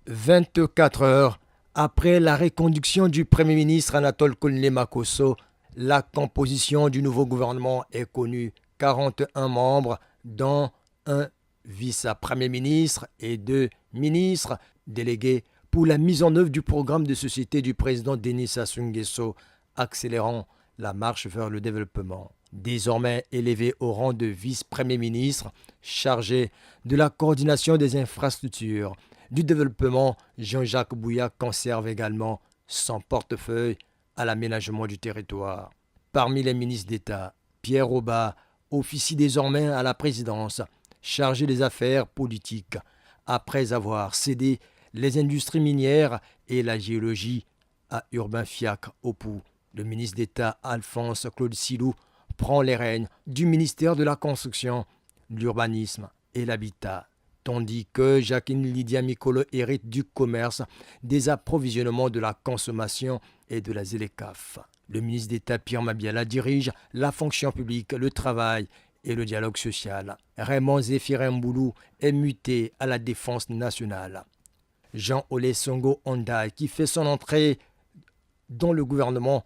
24 heures après la reconduction du Premier ministre Anatole Koné-Makosso, la composition du nouveau gouvernement est connue. 41 membres, dont un vice-premier ministre et 2 ministres délégués pour la mise en œuvre du programme de société du président Denis Sassou Nguesso, accélérant la marche vers le développement. Désormais élevé au rang de vice-premier ministre, chargé de la coordination des infrastructures, du développement, Jean-Jacques Bouya conserve également son portefeuille à l'aménagement du territoire. Parmi les ministres d'État, Pierre Oba officie désormais à la présidence, chargé des affaires politiques, après avoir cédé les industries minières et la géologie à Urbain Fiacre Opou. Le ministre d'État Alphonse Claude Silou prend les rênes du ministère de la Construction, de l'Urbanisme et l'Habitat, tandis que Jacqueline Lydia Mikolo hérite du commerce, des approvisionnements, de la consommation et de la ZLECAf. Le ministre d'État Pierre Mabiala dirige la fonction publique, le travail et le dialogue social. Raymond Zéphirin Mboulou est muté à la défense nationale. Jean Olesongo Honda, qui fait son entrée dans le gouvernement,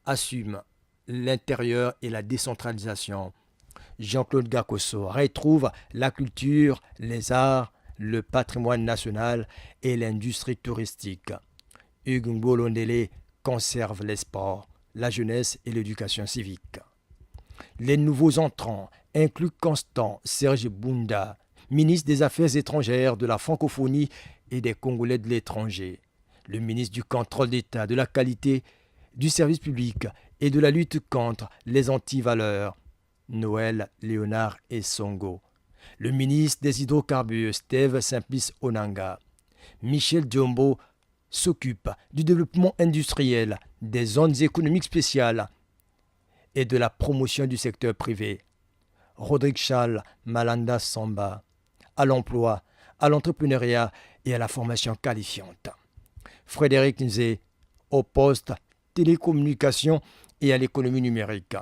assume l'intérieur et la décentralisation. Jean-Claude Gakosso retrouve la culture, les arts, le patrimoine national et l'industrie touristique. Hugues Ngolondele conserve les sports, la jeunesse et l'éducation civique. Les nouveaux entrants incluent Constant Serge Bounda, ministre des Affaires étrangères, de la francophonie et des Congolais de l'étranger, le ministre du contrôle d'État, de la qualité, du service public et de la lutte contre les antivaleurs, Noël Léonard Essongo, le ministre des hydrocarbures, Steve Simplice Onanga. Michel Diombo s'occupe du développement industriel, des zones économiques spéciales et de la promotion du secteur privé. Rodrigue Charles Malanda Samba, à l'emploi, à l'entrepreneuriat et à la formation qualifiante. Frédéric Nzé, au poste télécommunications et à l'économie numérique.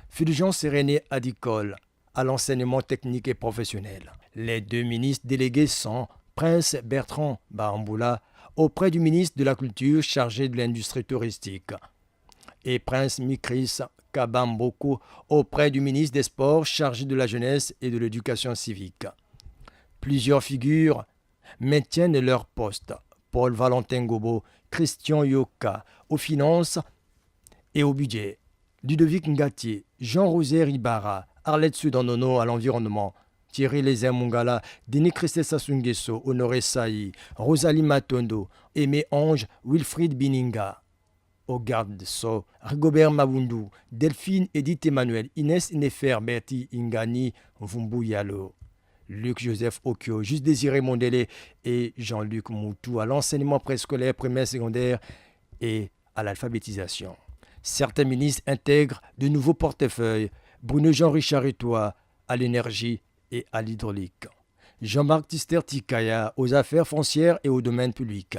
Fulgence Séréné Adicole, à l'enseignement technique et professionnel. Les 2 ministres délégués sont Prince Bertrand Baramboula, auprès du ministre de la Culture chargé de l'industrie touristique, et Prince Mikris Kabamboko, auprès du ministre des Sports chargé de la jeunesse et de l'éducation civique. Plusieurs figures maintiennent leur poste. Paul Valentin Gobo, Christian Yoka, aux finances et au budget. Ludovic Ngati, Jean-Rosé Ribara, Arlette Sudanono à l'environnement, Thierry Lézin Mungala, Denis Christel Sassou Nguesso, Honoré Saï, Rosalie Matondo, Aimé Ange, Wilfried Bininga. Au garde de Sceaux, Rigobert Mabundu, Delphine Edith Emmanuel, Inès Nefer Berti Ingani, Vumbu Luc Joseph Okio, Juste Désiré Mondele et Jean-Luc Moutou à l'enseignement préscolaire, primaire, secondaire et à l'alphabétisation. Certains ministres intègrent de nouveaux portefeuilles. Bruno Jean-Richard Etoile à l'énergie et à l'hydraulique. Jean-Marc Tister Tikaya aux affaires foncières et au domaine public.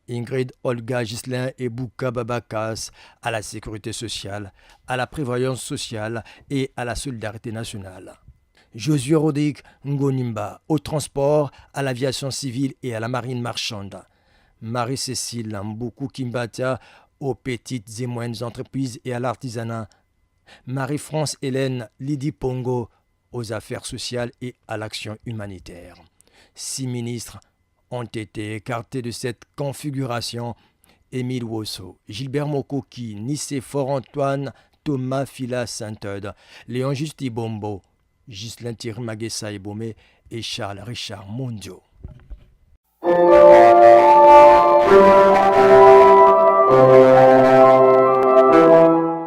Ingrid Olga Gislain et Bouka Babakas à la sécurité sociale, à la prévoyance sociale et à la solidarité nationale. Josué Rodrigue Ngonimba au transport, à l'aviation civile et à la marine marchande. Marie-Cécile Mboukou Kimbatia aux petites et moyennes entreprises et à l'artisanat. Marie-France Hélène Lydie Pongo aux affaires sociales et à l'action humanitaire. 6 ministres ont été écartés de cette configuration. Émile Wosso, Gilbert Mokoki, Nicéphore Antoine, Thomas Fila Saint-Eude, Léon Justi Bombo, Ghislain Thierry Maguessa Ebomé et Charles Richard Mondio.